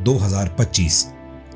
2025।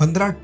15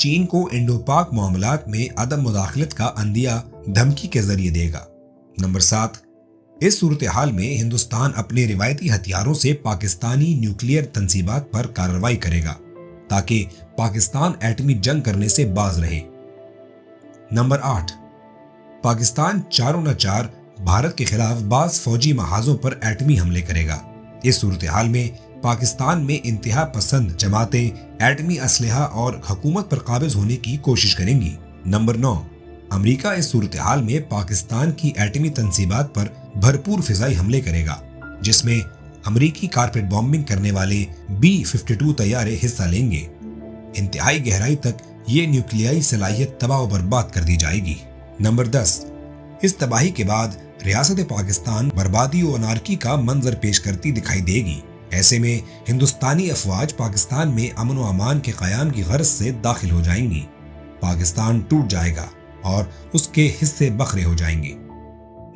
چین کو انڈو پاک معاملات میں عدم مداخلت کا عندیہ دھمکی کے ذریعے دے گا۔ نمبر 7، اس صورتحال میں ہندوستان اپنے روایتی ہتھیاروں سے پاکستانی نیوکلیئر تنصیبات پر کارروائی کرے گا تاکہ پاکستان ایٹمی جنگ کرنے سے باز رہے۔ نمبر 8، پاکستان چاروں نہ چار بھارت کے خلاف بعض فوجی محاذوں پر ایٹمی حملے کرے گا۔ اس صورتحال میں پاکستان میں انتہا پسند جماعتیں ایٹمی اسلحہ اور حکومت پر قابض ہونے کی کوشش کریں گی۔ نمبر 9، امریکہ اس صورتحال میں پاکستان کی ایٹمی تنصیبات پر بھرپور فضائی حملے کرے گا، جس میں امریکی کارپیٹ بامبنگ کرنے والے B-52 طیارے حصہ لیں گے۔ انتہائی گہرائی تک یہ نیوکلیائی صلاحیت تباہ و برباد کر دی جائے گی۔ نمبر 10، اس تباہی کے بعد ریاست پاکستان بربادی و انارکی کا منظر پیش کرتی دکھائی دے گی۔ ایسے میں ہندوستانی افواج پاکستان میں امن و امان کے قیام کی غرض سے داخل ہو جائیں گی۔ پاکستان ٹوٹ جائے گا اور اس کے حصے بکھرے ہو جائیں گے۔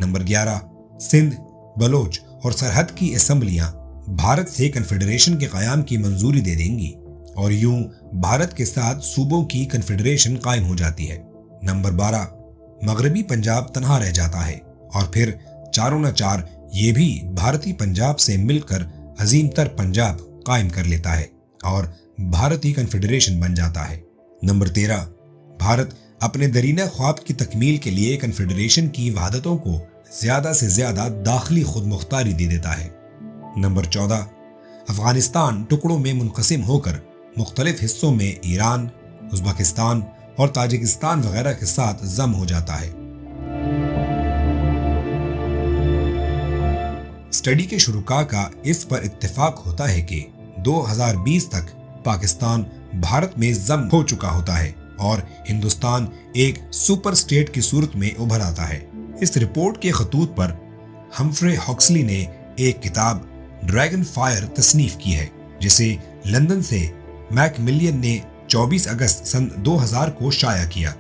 نمبر 11، سندھ، بلوچ اور سرحد کی اسمبلیاں بھارت سے کنفیڈریشن کے قیام کی منظوری دے دیں گی اور یوں بھارت کے ساتھ صوبوں کی کنفیڈریشن قائم ہو جاتی ہے۔ نمبر 12، مغربی پنجاب تنہا رہ جاتا ہے اور پھر چاروں نہ چار یہ بھی بھارتی پنجاب سے مل کر عظیم تر پنجاب قائم کر لیتا ہے اور بھارتی کنفیڈریشن بن جاتا ہے۔ نمبر 13، بھارت اپنے درینہ خواب کی تکمیل کے لیے کنفیڈریشن کی وحدتوں کو زیادہ سے زیادہ داخلی خود مختاری دے دیتا ہے۔ نمبر 14، افغانستان ٹکڑوں میں منقسم ہو کر مختلف حصوں میں ایران، ازبکستان اور تاجکستان وغیرہ کے ساتھ ضم ہو جاتا ہے۔ اسٹڈی کے شرکاء کا اس پر اتفاق ہوتا ہے کہ 2020 تک پاکستان بھارت میں ضم ہو چکا ہوتا ہے اور ہندوستان ایک سپر سٹیٹ کی صورت میں ابھر آتا ہے۔ اس رپورٹ کے خطوط پر ہمفرے ہاکسلی نے ایک کتاب ڈریگن فائر تصنیف کی ہے، جسے لندن سے میک ملین نے 24 اگست سن 2000 کو شائع کیا۔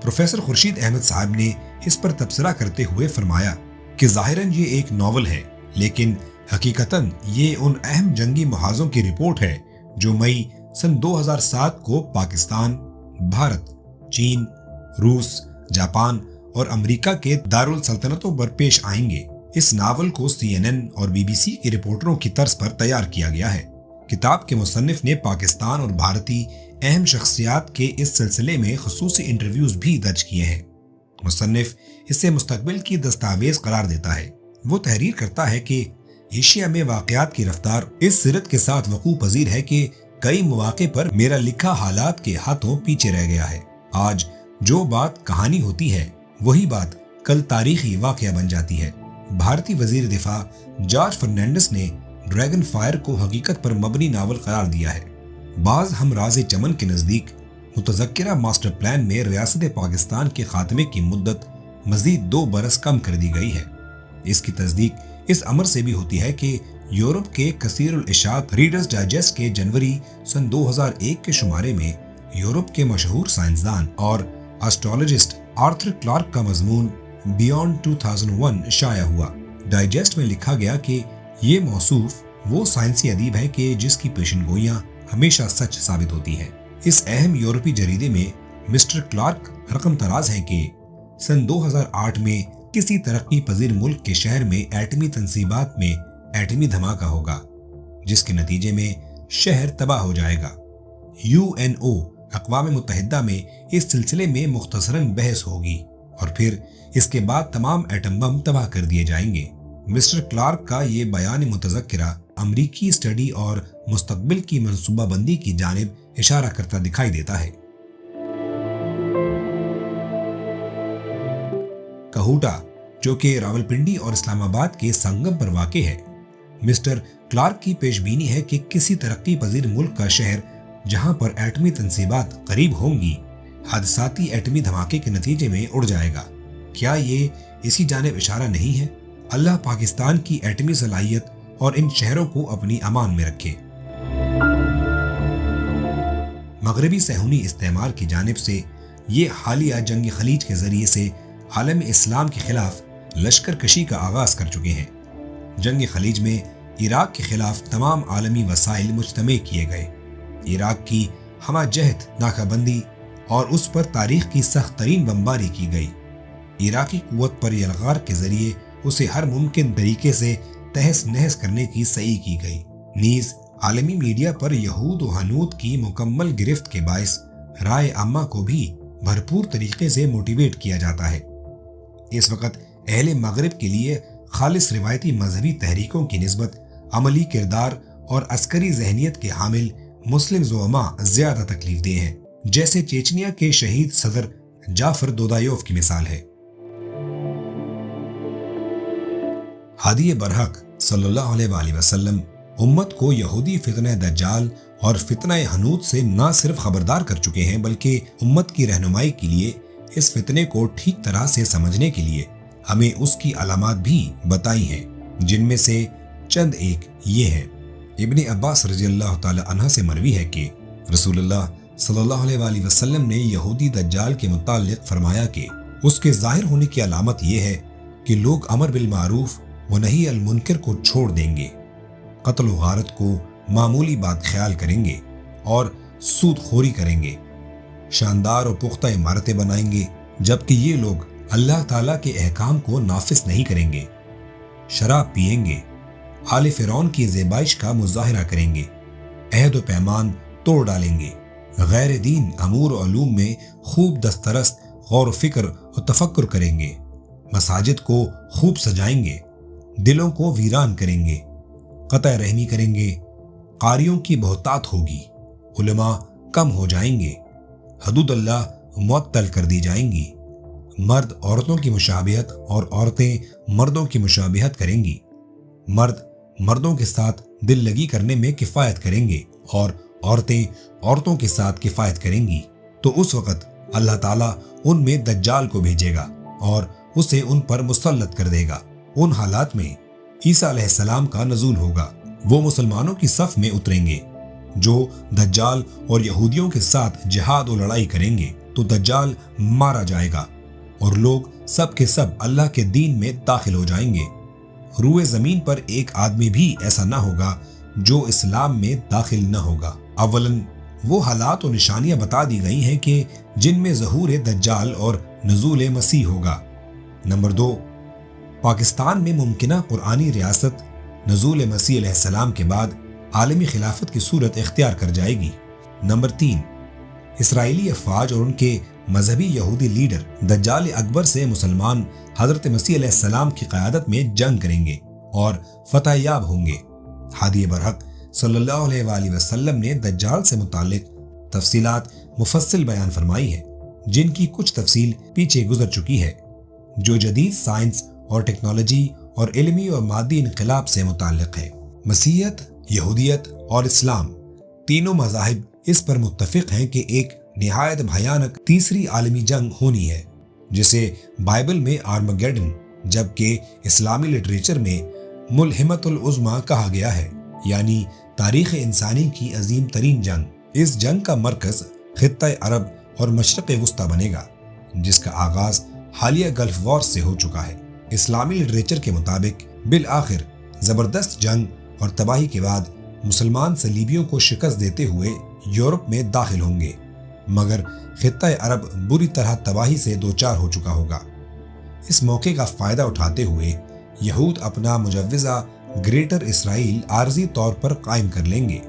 پروفیسر خورشید احمد صاحب نے اس پر تبصرہ کرتے ہوئے فرمایا کہ ظاہراً یہ ایک ناول ہے، لیکن حقیقتاً یہ ان اہم جنگی محاذوں کی رپورٹ ہے جو مئی سن 2007 کو پاکستان، بھارت، چین، روس، جاپان اور امریکہ کے دارالسلطنتوں پر پیش آئیں گے۔ اس ناول کو CNN اور BBC کے رپورٹروں کی طرز پر تیار کیا گیا ہے۔ کتاب کے مصنف نے پاکستان اور بھارتی اہم شخصیات کے اس سلسلے میں خصوصی انٹرویوز بھی درج کیے ہیں۔ مصنف اسے مستقبل کی دستاویز قرار دیتا ہے۔ وہ تحریر کرتا ہے کہ ایشیا میں واقعات کی رفتار اس سرت کے ساتھ وقوع پذیر ہے کہ کئی مواقع پر میرا لکھا حالات کے ہاتھوں پیچھے رہ گیا ہے۔ آج جو بات کہانی ہوتی ہے وہی بات کل تاریخی واقعہ بن جاتی ہے۔ بھارتی وزیر دفاع جارج فرنینڈس نے ڈریگن فائر کو حقیقت پر مبنی ناول قرار دیا ہے۔ بعض ہم راز چمن کے نزدیک متذکرہ ماسٹر پلان میں ریاست پاکستان کے خاتمے کی مدت مزید 2 برس کم کر دی گئی ہے۔ اس کی تصدیق اس امر سے بھی ہوتی ہے کہ یورپ کے کثیر الاشاعت ریڈرز ڈائجسٹ کے جنوری سن 2001 کے شمارے میں یورپ کے مشہور سائنسدان اور اسٹرالوجسٹ آرتھر کلارک کا مضمون بیانڈ 2001 شائع ہوا۔ ڈائجسٹ میں لکھا گیا کہ یہ موصوف وہ سائنسی ادیب ہے کہ جس کی پیشن گوئیاں ہمیشہ سچ ثابت ہوتی ہیں۔ اس اہم یورپی جریدے میں مسٹر کلارک رقم تراز ہیں کہ سن 2008 میں کسی ترقی پذیر ملک کے شہر میں ایٹمی تنصیبات میں ایٹمی دھماکہ ہوگا، جس کے نتیجے میں شہر تباہ ہو جائے گا۔ UNO اقوام متحدہ میں اس سلسلے میں مختصراً بحث ہوگی اور پھر اس کے بعد تمام ایٹم بم تباہ کر دیے جائیں گے۔ مسٹر کلارک کا یہ بیان متذکرہ امریکی اسٹڈی اور مستقبل کی منصوبہ بندی کی جانب اشارہ کرتا دکھائی دیتا ہے۔ کہوٹا، جو کہ راولپنڈی اور اسلام آباد کے سنگم پر واقع ہے، مسٹر کلارک کی پیش بینی ہے کہ کسی ترقی پذیر ملک کا شہر جہاں پر ایٹمی تنصیبات قریب ہوں گی، حادثاتی ایٹمی دھماکے کے نتیجے میں اڑ جائے گا۔ کیا یہ اسی جانب اشارہ نہیں ہے؟ اللہ پاکستان کی ایٹمی صلاحیت اور ان شہروں کو اپنی امان میں رکھے۔ مغربی صہیونی استعمار کی جانب سے یہ حالیہ جنگ خلیج کے ذریعے سے عالم اسلام کے خلاف لشکر کشی کا آغاز کر چکے ہیں۔ جنگ خلیج میں عراق کے خلاف تمام عالمی وسائل مجتمع کیے گئے۔ عراق کی ہمہ جہت ناکہ بندی اور اس پر تاریخ کی سخت ترین بمباری کی گئی۔ عراقی قوت پر یلغار کے ذریعے اسے ہر ممکن طریقے سے تہس نہس کرنے کی سعی کی گئی۔ نیز عالمی میڈیا پر یہود و ہنود کی مکمل گرفت کے باعث رائے عامہ کو بھی بھرپور طریقے سے موٹیویٹ کیا جاتا ہے۔ اس وقت اہل مغرب کے لیے خالص روایتی مذہبی تحریکوں کی نسبت عملی کردار اور عسکری ذہنیت کے حامل مسلم زعماء زیادہ تکلیف دہ ہیں، جیسے چیچنیا کے شہید صدر جعفر دودایوف کی مثال ہے۔ ہادی برحق صلی اللہ علیہ وآلہ وسلم امت کو یہودی فتنہ دجال اور فتنہ حنوط سے نہ صرف خبردار کر چکے ہیں، بلکہ امت کی رہنمائی کے لیے اس فتنے کو ٹھیک طرح سے سمجھنے کے لیے ہمیں اس کی علامات بھی بتائی ہیں، جن میں سے چند ایک یہ ہیں۔ ابن عباس رضی اللہ تعالی عنہ سے مروی ہے کہ رسول اللہ صلی اللہ علیہ وآلہ وسلم نے یہودی دجال کے متعلق فرمایا کہ اس کے ظاہر ہونے کی علامت یہ ہے کہ لوگ امر بالمعروف و نہی المنکر کو چھوڑ دیں گے، قتل و غارت کو معمولی بات خیال کریں گے اور سود خوری کریں گے، شاندار اور پختہ عمارتیں بنائیں گے، جبکہ یہ لوگ اللہ تعالیٰ کے احکام کو نافذ نہیں کریں گے، شراب پئیں گے، آل فرعون کی زیبائش کا مظاہرہ کریں گے، عہد و پیمان توڑ ڈالیں گے، غیر دین امور و علوم میں خوب دسترست غور و فکر و تفکر کریں گے، مساجد کو خوب سجائیں گے، دلوں کو ویران کریں گے، قطع رحمی کریں گے، قاریوں کی بہتات ہوگی، علماء کم ہو جائیں گے، حدود اللہ معطل کر دی جائیں گی، مرد عورتوں کی مشابہت اور عورتیں مردوں کی مشابہت کریں گی، مرد مردوں کے ساتھ دل لگی کرنے میں کفایت کریں گے اور عورتیں عورتوں کے ساتھ کفایت کریں گی، تو اس وقت اللہ تعالیٰ ان میں دجال کو بھیجے گا اور اسے ان پر مسلط کر دے گا۔ ان حالات میں عیسیٰ علیہ السلام کا نزول ہوگا، وہ مسلمانوں کی صف میں اتریں گے جو دجال اور یہودیوں کے ساتھ جہاد و لڑائی کریں گے، تو دجال مارا جائے گا اور لوگ سب کے سب اللہ کے دین میں داخل ہو جائیں گے۔ روئے زمین پر ایک آدمی بھی ایسا نہ ہوگا جو اسلام میں داخل نہ ہوگا۔ اولاً وہ حالات و نشانیاں بتا دی گئی ہیں کہ جن میں ظہور دجال اور نزول مسیح ہوگا۔ نمبر 2، پاکستان میں ممکنہ قرآنی ریاست نزول مسیح علیہ السلام کے بعد عالمی خلافت کی صورت اختیار کر جائے گی۔ نمبر 3، اسرائیلی افواج اور ان کے مذہبی یہودی لیڈر دجال اکبر سے مسلمان حضرت مسیح علیہ السلام کی قیادت میں جنگ کریں گے اور فتح یاب ہوں گے۔ ہادی برحق صلی اللہ علیہ وآلہ وسلم نے دجال سے متعلق تفصیلات مفصل بیان فرمائی ہیں، جن کی کچھ تفصیل پیچھے گزر چکی ہے، جو جدید سائنس اور ٹیکنالوجی اور علمی اور مادی انقلاب سے متعلق ہے۔ مسیحیت، یہودیت اور اسلام تینوں مذاہب اس پر متفق ہیں کہ ایک نہایت بھیانک تیسری عالمی جنگ ہونی ہے، جسے بائبل میں آرمگیڈن جبکہ اسلامی لٹریچر میں ملحمت العظمیٰ کہا گیا ہے، یعنی تاریخ انسانی کی عظیم ترین جنگ۔ اس جنگ کا مرکز خطہ عرب اور مشرق وسطی بنے گا، جس کا آغاز حالیہ گلف وار سے ہو چکا ہے۔ اسلامی لٹریچر کے مطابق بالآخر زبردست جنگ اور تباہی کے بعد مسلمان صلیبیوں کو شکست دیتے ہوئے یورپ میں داخل ہوں گے، مگر خطہ عرب بری طرح تباہی سے دوچار ہو چکا ہوگا۔ اس موقع کا فائدہ اٹھاتے ہوئے یہود اپنا مجوزہ گریٹر اسرائیل عارضی طور پر قائم کر لیں گے۔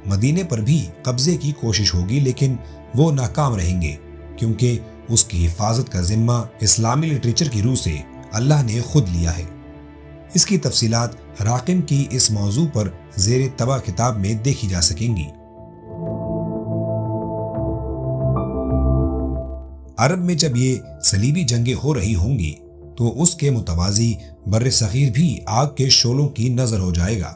مدینے پر بھی قبضے کی کوشش ہوگی، لیکن وہ ناکام رہیں گے کیونکہ اس کی حفاظت کا ذمہ اسلامی لٹریچر کی روح سے اللہ نے خود لیا ہے۔ اس کی تفصیلات راقم کی اس موضوع پر زیر طبع کتاب میں دیکھی جا سکیں گی۔ عرب میں جب یہ صلیبی جنگیں ہو رہی ہوں گی تو اس کے متوازی بر صغیر بھی آگ کے شعلوں کی نظر ہو جائے گا۔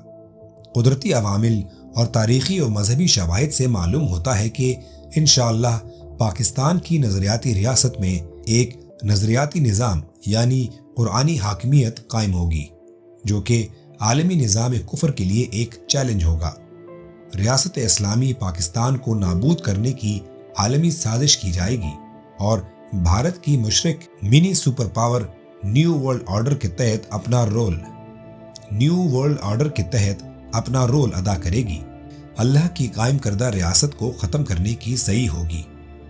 قدرتی عوامل اور تاریخی اور مذہبی شواہد سے معلوم ہوتا ہے کہ انشاءاللہ پاکستان کی نظریاتی ریاست میں ایک نظریاتی نظام یعنی قرآنی حاکمیت قائم ہوگی، جو کہ عالمی نظام کفر کے لیے ایک چیلنج ہوگا۔ ریاست اسلامی پاکستان کو نابود کرنے کی عالمی سازش کی جائے گی اور بھارت کی مشرق mini super power new world order کے تحت اپنا رول ادا کرے گی۔ اللہ کی قائم کردہ ریاست کو ختم کرنے کی صحیح ہوگی۔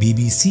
BBC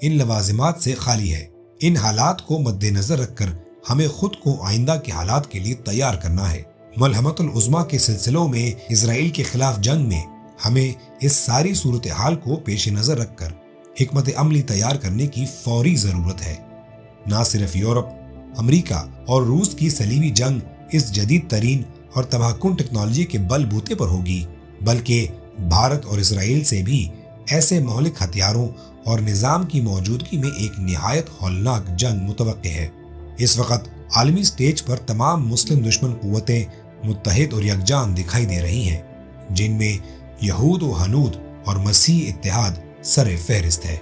ان لوازمات سے خالی ہے۔ ان حالات کو مد نظر رکھ کر ہمیں خود کو آئندہ کے حالات کے لیے تیار کرنا ہے۔ ملحمۃ العظمیٰ کے سلسلوں میں اسرائیل کے خلاف جنگ میں ہمیں اس ساری صورتحال کو پیش نظر رکھ کر حکمت عملی تیار کرنے کی فوری ضرورت ہے۔ نہ صرف یورپ، امریکہ اور روس کی صلیبی جنگ اس جدید ترین اور تباہ کن ٹیکنالوجی کے بل بوتے پر ہوگی، بلکہ بھارت اور اسرائیل سے بھی ایسے مہلک ہتھیاروں اور نظام کی موجودگی میں ایک نہایت ہولناک جنگ متوقع ہے۔ اس وقت عالمی سٹیج پر تمام مسلم دشمن قوتیں متحد اور یکجان دکھائی دے رہی ہیں، جن میں یہود و ہنود اور مسیحی اتحاد سر فہرست ہے۔